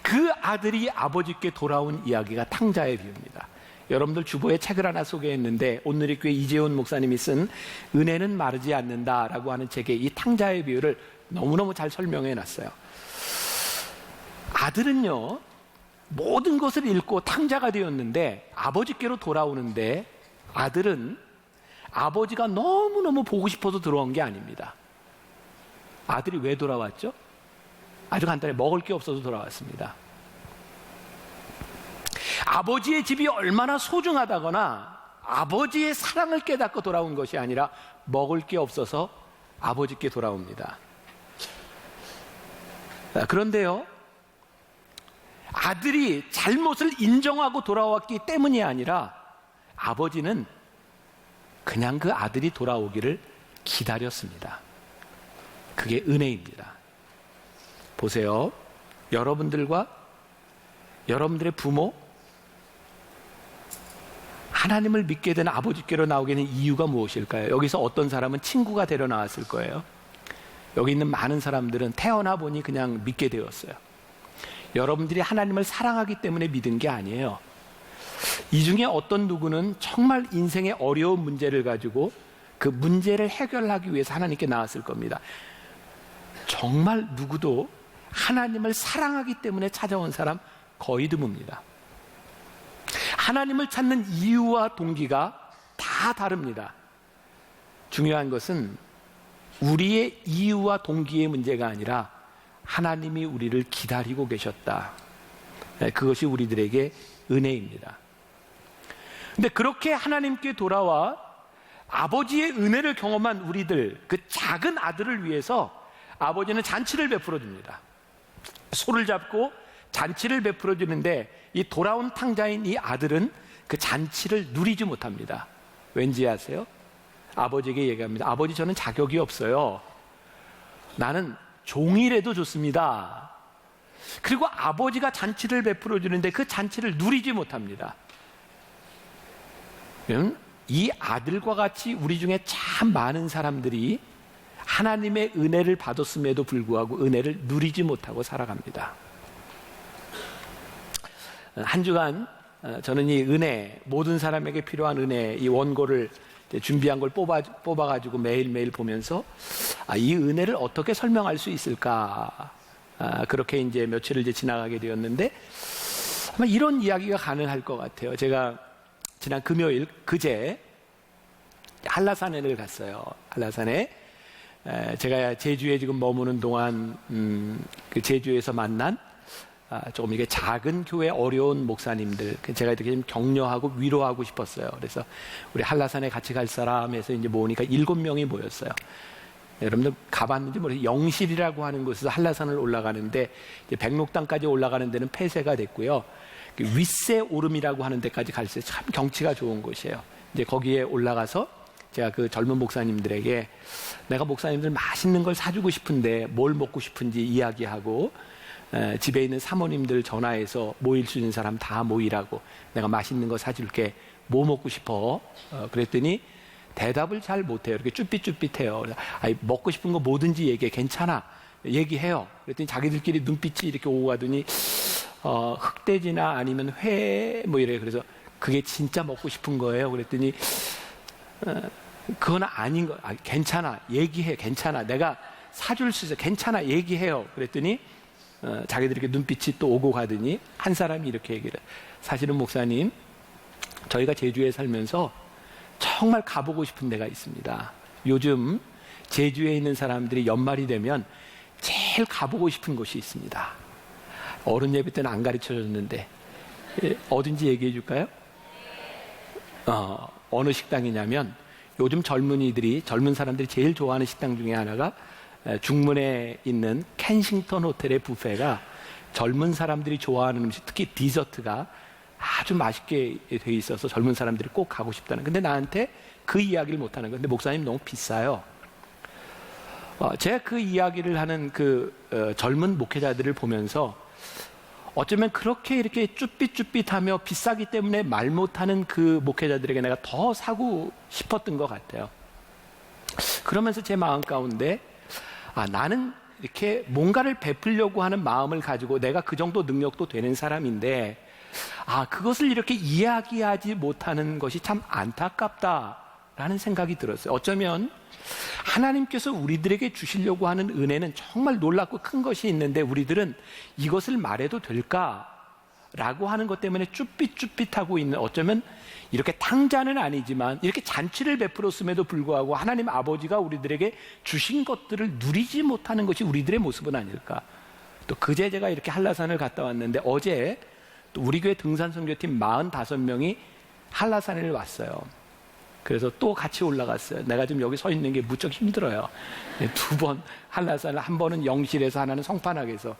그 아들이 아버지께 돌아온 이야기가 탕자의 비유입니다. 여러분들 주보에 책을 하나 소개했는데 온누리교회 이재훈 목사님이 쓴 은혜는 마르지 않는다라고 하는 책에 이 탕자의 비유를 너무너무 잘 설명해 놨어요. 아들은요, 모든 것을 잃고 탕자가 되었는데 아버지께로 돌아오는데 아들은 아버지가 너무너무 보고 싶어서 들어온 게 아닙니다. 아들이 왜 돌아왔죠? 아주 간단히 먹을 게 없어서 돌아왔습니다. 아버지의 집이 얼마나 소중하다거나 아버지의 사랑을 깨닫고 돌아온 것이 아니라 먹을 게 없어서 아버지께 돌아옵니다. 그런데요, 아들이 잘못을 인정하고 돌아왔기 때문이 아니라 아버지는 그냥 그 아들이 돌아오기를 기다렸습니다. 그게 은혜입니다. 보세요. 여러분들과 여러분들의 부모, 하나님을 믿게 된 아버지께로 나오게 된 이유가 무엇일까요? 여기서 어떤 사람은 친구가 데려 나왔을 거예요. 여기 있는 많은 사람들은 태어나 보니 그냥 믿게 되었어요. 여러분들이 하나님을 사랑하기 때문에 믿은 게 아니에요. 이 중에 어떤 누구는 정말 인생의 어려운 문제를 가지고 그 문제를 해결하기 위해서 하나님께 나왔을 겁니다. 정말 누구도 하나님을 사랑하기 때문에 찾아온 사람 거의 드뭅니다. 하나님을 찾는 이유와 동기가 다 다릅니다. 중요한 것은 우리의 이유와 동기의 문제가 아니라 하나님이 우리를 기다리고 계셨다. 그것이 우리들에게 은혜입니다. 근데 그렇게 하나님께 돌아와 아버지의 은혜를 경험한 우리들, 그 작은 아들을 위해서 아버지는 잔치를 베풀어 줍니다. 소를 잡고 잔치를 베풀어 주는데 이 돌아온 탕자인 이 아들은 그 잔치를 누리지 못합니다. 왠지 아세요? 아버지에게 얘기합니다. 아버지, 저는 자격이 없어요. 나는 종이라도 좋습니다. 그리고 아버지가 잔치를 베풀어 주는데 그 잔치를 누리지 못합니다. 이 아들과 같이 우리 중에 참 많은 사람들이 하나님의 은혜를 받았음에도 불구하고 은혜를 누리지 못하고 살아갑니다. 한 주간 저는 이 은혜, 모든 사람에게 필요한 은혜, 이 원고를 준비한 걸 뽑아가지고 매일매일 보면서 이 은혜를 어떻게 설명할 수 있을까, 그렇게 이제 며칠을 이제 지나가게 되었는데 아마 이런 이야기가 가능할 것 같아요. 제가 지난 금요일, 그제 한라산을 갔어요. 한라산에 제가 제주에 지금 머무는 동안 그 제주에서 만난 조금 이게 작은 교회 어려운 목사님들, 제가 이렇게 좀 격려하고 위로하고 싶었어요. 그래서 우리 한라산에 같이 갈 사람에서 이제 모으니까 7명이 모였어요. 여러분들 가봤는지 모르겠어요. 영실이라고 하는 곳에서 한라산을 올라가는데 이제 백록당까지 올라가는 데는 폐쇄가 됐고요. 윗세 오름이라고 하는 데까지 갈 수 있어요. 참 경치가 좋은 곳이에요. 이제 거기에 올라가서 제가 그 젊은 목사님들에게 내가 목사님들 맛있는 걸 사주고 싶은데 뭘 먹고 싶은지 이야기하고 집에 있는 사모님들 전화해서 모일 수 있는 사람 다 모이라고 내가 맛있는 거 사줄게. 뭐 먹고 싶어? 그랬더니 대답을 잘 못해요. 이렇게 쭈삣쭈삣해요. 아니, 먹고 싶은 거 뭐든지 얘기해. 괜찮아. 얘기해요. 그랬더니 자기들끼리 눈빛이 이렇게 오고 가더니 흑돼지나 아니면 회 뭐 이래요. 그래서 그게 진짜 먹고 싶은 거예요. 그랬더니 그건 아닌 거. 괜찮아. 얘기해. 괜찮아. 내가 사줄 수 있어. 괜찮아. 얘기해요. 그랬더니 자기들에게 눈빛이 또 오고 가더니 한 사람이 이렇게 얘기를 해요. 사실은 목사님, 저희가 제주에 살면서 정말 가보고 싶은 데가 있습니다. 요즘 제주에 있는 사람들이 연말이 되면 제일 가보고 싶은 곳이 있습니다. 어른 예배 때는 안 가르쳐줬는데 어딘지 얘기해 줄까요? 어느 식당이냐면 요즘 젊은 사람들이 제일 좋아하는 식당 중에 하나가 중문에 있는 켄싱턴 호텔의 뷔페가 젊은 사람들이 좋아하는 음식, 특히 디저트가 아주 맛있게 돼 있어서 젊은 사람들이 꼭 가고 싶다는. 근데 나한테 그 이야기를 못 하는 거예요. 근데 목사님 너무 비싸요. 제가 그 이야기를 하는 그 젊은 목회자들을 보면서 어쩌면 그렇게 이렇게 쭈삣쭈삣하며 비싸기 때문에 말 못하는 그 목회자들에게 내가 더 사고 싶었던 것 같아요. 그러면서 제 마음 가운데 나는 이렇게 뭔가를 베풀려고 하는 마음을 가지고 내가 그 정도 능력도 되는 사람인데 그것을 이렇게 이야기하지 못하는 것이 참 안타깝다라는 생각이 들었어요. 어쩌면 하나님께서 우리들에게 주시려고 하는 은혜는 정말 놀랍고 큰 것이 있는데 우리들은 이것을 말해도 될까라고 하는 것 때문에 쭈삣쭈삣하고 있는, 어쩌면 이렇게 탕자는 아니지만 이렇게 잔치를 베풀었음에도 불구하고 하나님 아버지가 우리들에게 주신 것들을 누리지 못하는 것이 우리들의 모습은 아닐까. 또 그제 제가 이렇게 한라산을 갔다 왔는데 어제 또 우리 교회 등산선교팀 45명이 한라산을 왔어요. 그래서 또 같이 올라갔어요. 내가 지금 여기 서 있는 게 무척 힘들어요. 2번 한라산을, 한 번은 영실에서 하나는 성판악에서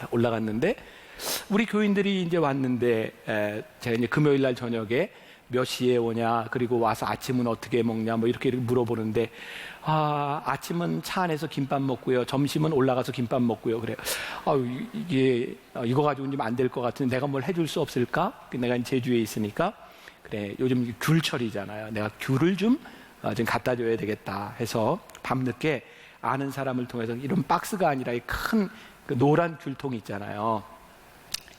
올라갔는데 우리 교인들이 이제 왔는데 제가 이제 금요일 날 저녁에 몇 시에 오냐, 그리고 와서 아침은 어떻게 먹냐 뭐 이렇게 물어보는데 아침은 차 안에서 김밥 먹고요, 점심은 올라가서 김밥 먹고요. 그래요. 이거 가지고는 좀 안 될 것 같은데 내가 뭘 해줄 수 없을까? 내가 제주에 있으니까 그래, 요즘 귤철이잖아요. 내가 귤을 좀 갖다 줘야 되겠다 해서 밤늦게 아는 사람을 통해서 이런 박스가 아니라 이 큰 그 노란 귤통 있잖아요.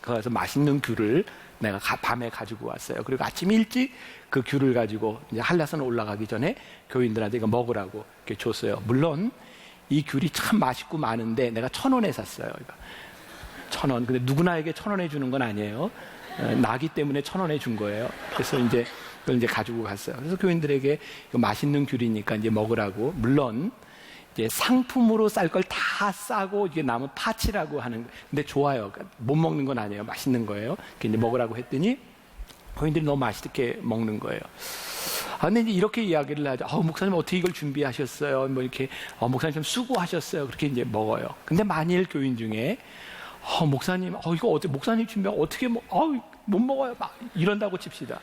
거기서 맛있는 귤을 내가 밤에 가지고 왔어요. 그리고 아침 일찍 그 귤을 가지고 이제 한라산 올라가기 전에 교인들한테 이거 먹으라고 이렇게 줬어요. 물론 이 귤이 참 맛있고 많은데 내가 1,000원에 샀어요. 1,000원. 근데 누구나에게 1,000원에 주는 건 아니에요. 나기 때문에 1,000원에 준 거예요. 그래서 이제 그걸 이제 가지고 갔어요. 그래서 교인들에게 이거 맛있는 귤이니까 이제 먹으라고. 물론 이제 상품으로 쌀 걸 다 싸고 이게 남은 파치라고 하는. 근데 좋아요. 못 먹는 건 아니에요. 맛있는 거예요. 이제 먹으라고 했더니 교인들이 너무 맛있게 먹는 거예요. 근데 이제 이렇게 이야기를 하죠. 목사님 어떻게 이걸 준비하셨어요? 뭐 이렇게 목사님 좀 수고하셨어요. 그렇게 이제 먹어요. 근데 만일 교인 중에 목사님, 이거 어떻게, 목사님 준비하고 어떻게 못 먹어요. 막 이런다고 칩시다.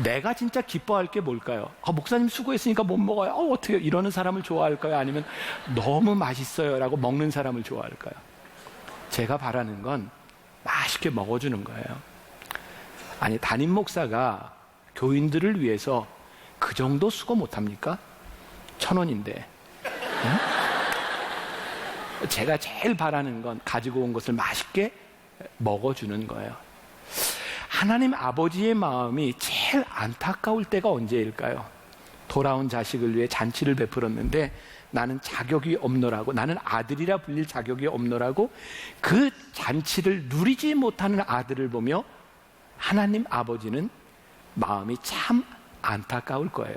내가 진짜 기뻐할 게 뭘까요? 목사님 수고했으니까 못 먹어요. 어떻게, 이러는 사람을 좋아할까요? 아니면 너무 맛있어요 라고 먹는 사람을 좋아할까요? 제가 바라는 건 맛있게 먹어주는 거예요. 아니, 담임 목사가 교인들을 위해서 그 정도 수고 못합니까? 1,000원인데. 응? 제가 제일 바라는 건 가지고 온 것을 맛있게 먹어주는 거예요. 하나님 아버지의 마음이 제일 안타까울 때가 언제일까요? 돌아온 자식을 위해 잔치를 베풀었는데 나는 자격이 없노라고, 나는 아들이라 불릴 자격이 없노라고 그 잔치를 누리지 못하는 아들을 보며 하나님 아버지는 마음이 참 안타까울 거예요.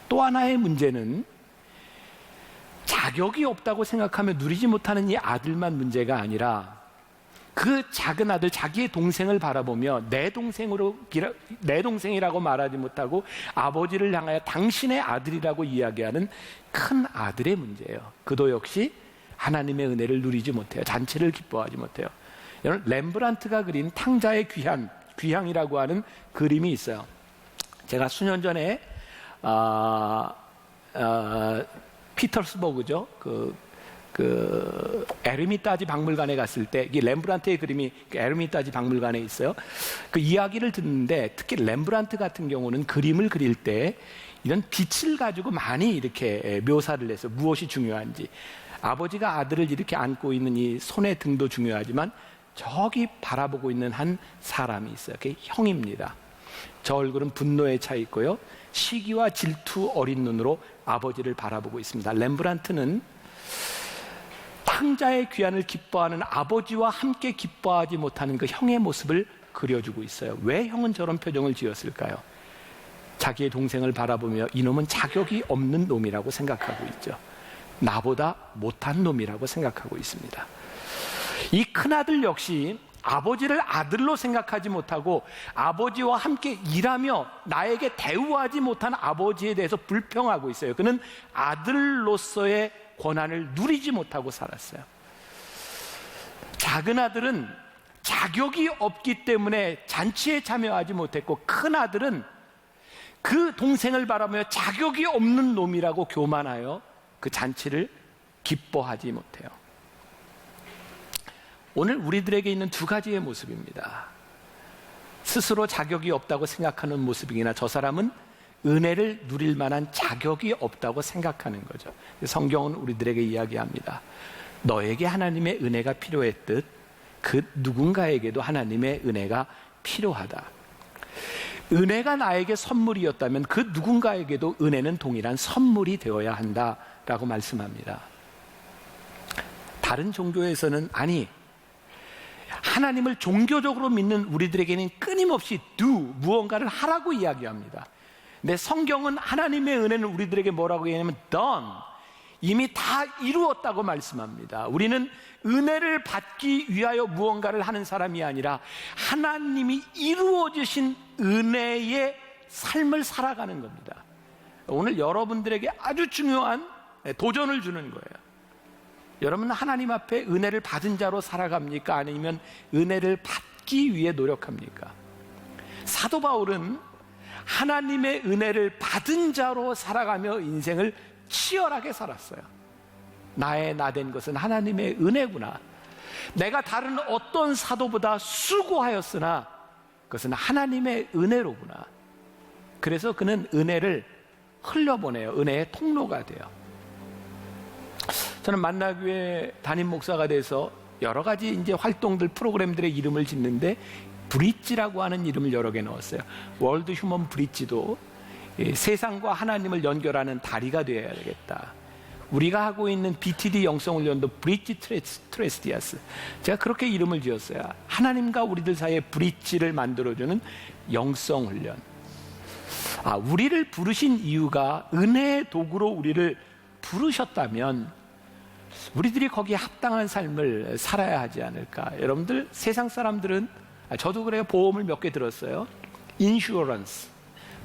또 하나의 문제는 자격이 없다고 생각하며 누리지 못하는 이 아들만 문제가 아니라 그 작은 아들, 자기의 동생을 바라보며 내 동생이라고 말하지 못하고 아버지를 향하여 당신의 아들이라고 이야기하는 큰 아들의 문제예요. 그도 역시 하나님의 은혜를 누리지 못해요. 잔치를 기뻐하지 못해요. 여러분, 렘브란트가 그린 탕자의 귀향이라고 하는 그림이 있어요. 제가 수년 전에 피터스버그죠. 그 에르미타지 박물관에 갔을 때, 이 렘브란트의 그림이 에르미타지 박물관에 있어요. 그 이야기를 듣는데, 특히 렘브란트 같은 경우는 그림을 그릴 때 이런 빛을 가지고 많이 이렇게 묘사를 해서 무엇이 중요한지, 아버지가 아들을 이렇게 안고 있는 이 손의 등도 중요하지만 저기 바라보고 있는 한 사람이 있어요. 그게 형입니다. 저 얼굴은 분노에 차 있고요, 시기와 질투 어린 눈으로 아버지를 바라보고 있습니다. 렘브란트는 탕자의 귀환을 기뻐하는 아버지와 함께 기뻐하지 못하는 그 형의 모습을 그려주고 있어요. 왜 형은 저런 표정을 지었을까요? 자기의 동생을 바라보며 이놈은 자격이 없는 놈이라고 생각하고 있죠. 나보다 못한 놈이라고 생각하고 있습니다. 이 큰아들 역시 아버지를 아들로 생각하지 못하고 아버지와 함께 일하며 나에게 대우하지 못한 아버지에 대해서 불평하고 있어요. 그는 아들로서의 권한을 누리지 못하고 살았어요. 작은 아들은 자격이 없기 때문에 잔치에 참여하지 못했고, 큰 아들은 그 동생을 바라보며 자격이 없는 놈이라고 교만하여 그 잔치를 기뻐하지 못해요. 오늘 우리들에게 있는 두 가지의 모습입니다. 스스로 자격이 없다고 생각하는 모습이나 저 사람은 은혜를 누릴 만한 자격이 없다고 생각하는 거죠. 성경은 우리들에게 이야기합니다. 너에게 하나님의 은혜가 필요했듯 그 누군가에게도 하나님의 은혜가 필요하다. 은혜가 나에게 선물이었다면 그 누군가에게도 은혜는 동일한 선물이 되어야 한다라고 말씀합니다. 다른 종교에서는 아니, 하나님을 종교적으로 믿는 우리들에게는 끊임없이 무언가를 하라고 이야기합니다. 근데 성경은 하나님의 은혜는 우리들에게 뭐라고 얘기하냐면 done, 이미 다 이루었다고 말씀합니다. 우리는 은혜를 받기 위하여 무언가를 하는 사람이 아니라 하나님이 이루어주신 은혜의 삶을 살아가는 겁니다. 오늘 여러분들에게 아주 중요한 도전을 주는 거예요. 여러분은 하나님 앞에 은혜를 받은 자로 살아갑니까? 아니면 은혜를 받기 위해 노력합니까? 사도 바울은 하나님의 은혜를 받은 자로 살아가며 인생을 치열하게 살았어요. 나의 나된 것은 하나님의 은혜구나. 내가 다른 어떤 사도보다 수고하였으나 그것은 하나님의 은혜로구나. 그래서 그는 은혜를 흘려보내요. 은혜의 통로가 돼요. 저는 만나교회 담임 목사가 돼서 여러 가지 이제 활동들, 프로그램들의 이름을 짓는데 브릿지라고 하는 이름을 여러 개 넣었어요. 월드 휴먼 브릿지도 세상과 하나님을 연결하는 다리가 되어야 되겠다. 우리가 하고 있는 BTD 영성훈련도 브릿지 트레스티아스, 제가 그렇게 이름을 지었어요. 하나님과 우리들 사이에 브릿지를 만들어주는 영성훈련. 우리를 부르신 이유가 은혜의 도구로 우리를 부르셨다면 우리들이 거기에 합당한 삶을 살아야 하지 않을까. 여러분들, 세상 사람들은, 저도 그래요, 보험을 몇 개 들었어요. 인슈어런스,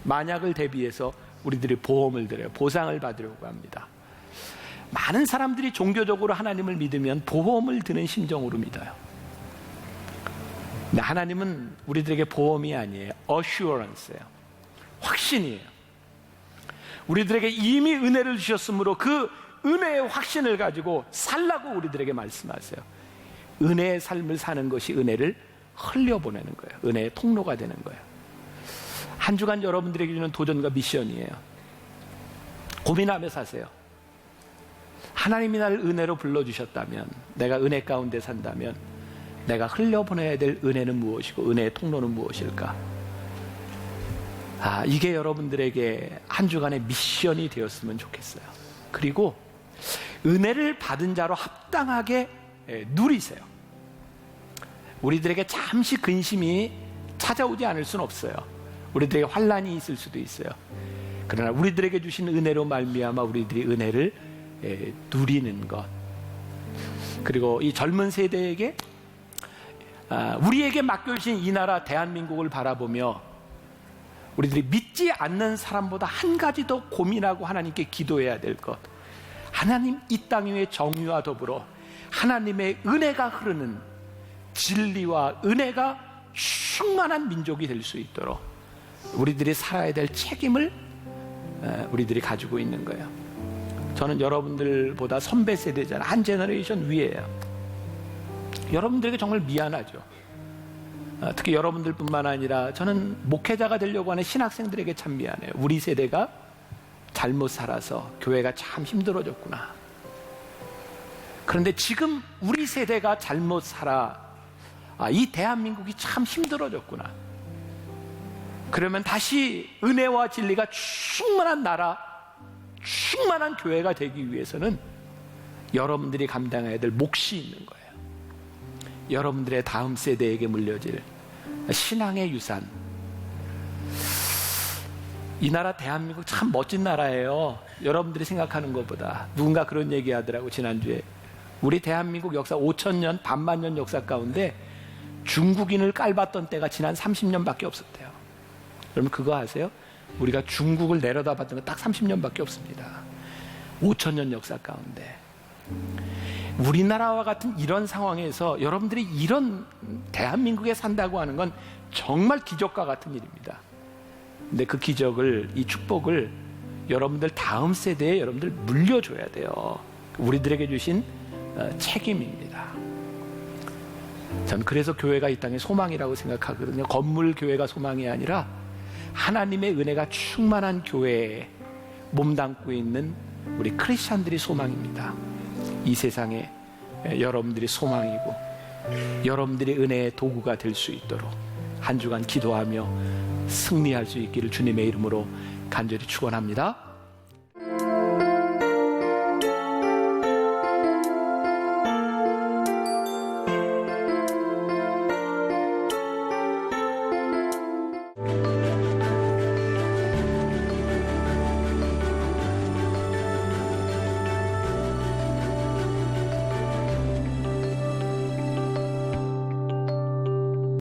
만약을 대비해서 우리들이 보험을 들어요. 보상을 받으려고 합니다. 많은 사람들이 종교적으로 하나님을 믿으면 보험을 드는 심정으로 믿어요. 근데 하나님은 우리들에게 보험이 아니에요. 어슈어런스예요. 확신이에요. 우리들에게 이미 은혜를 주셨으므로 그 은혜의 확신을 가지고 살라고 우리들에게 말씀하세요. 은혜의 삶을 사는 것이 은혜를 흘려보내는 거예요. 은혜의 통로가 되는 거예요. 한 주간 여러분들에게 주는 도전과 미션이에요. 고민하며 사세요. 하나님이 나를 은혜로 불러주셨다면, 내가 은혜 가운데 산다면 내가 흘려보내야 될 은혜는 무엇이고 은혜의 통로는 무엇일까? 이게 여러분들에게 한 주간의 미션이 되었으면 좋겠어요. 그리고 은혜를 받은 자로 합당하게 누리세요. 우리들에게 잠시 근심이 찾아오지 않을 수는 없어요. 우리들에게 환난이 있을 수도 있어요. 그러나 우리들에게 주신 은혜로 말미암아 우리들이 은혜를 누리는 것, 그리고 이 젊은 세대에게 우리에게 맡겨주신 이 나라 대한민국을 바라보며 우리들이 믿지 않는 사람보다 한 가지 더 고민하고 하나님께 기도해야 될 것, 하나님 이 땅 위의 정의와 더불어 하나님의 은혜가 흐르는 진리와 은혜가 충만한 민족이 될 수 있도록 우리들이 살아야 될 책임을 우리들이 가지고 있는 거예요. 저는 여러분들보다 선배 세대잖아요. 한 제너레이션 위에요. 여러분들에게 정말 미안하죠. 특히 여러분들뿐만 아니라 저는 목회자가 되려고 하는 신학생들에게 참 미안해요. 우리 세대가 잘못 살아서 교회가 참 힘들어졌구나. 그런데 지금 우리 세대가 잘못 살아 이 대한민국이 참 힘들어졌구나. 그러면 다시 은혜와 진리가 충만한 나라, 충만한 교회가 되기 위해서는 여러분들이 감당해야 될 몫이 있는 거예요. 여러분들의 다음 세대에게 물려질 신앙의 유산. 이 나라 대한민국 참 멋진 나라예요. 여러분들이 생각하는 것보다. 누군가 그런 얘기 하더라고 지난주에. 우리 대한민국 역사 5,000년, 반만년 역사 가운데 중국인을 깔봤던 때가 지난 30년밖에 없었대요. 여러분 그거 아세요? 우리가 중국을 내려다봤던 건 딱 30년밖에 없습니다. 5,000년 역사 가운데. 우리나라와 같은 이런 상황에서 여러분들이 이런 대한민국에 산다고 하는 건 정말 기적과 같은 일입니다. 근데 그 기적을, 이 축복을 여러분들 다음 세대에 여러분들 물려줘야 돼요. 우리들에게 주신 책임입니다. 전 그래서 교회가 이 땅의 소망이라고 생각하거든요. 건물 교회가 소망이 아니라 하나님의 은혜가 충만한 교회에 몸담고 있는 우리 크리스찬들이 소망입니다. 이 세상에 여러분들이 소망이고 여러분들이 은혜의 도구가 될 수 있도록 한 주간 기도하며 승리할 수 있기를 주님의 이름으로 간절히 축원합니다.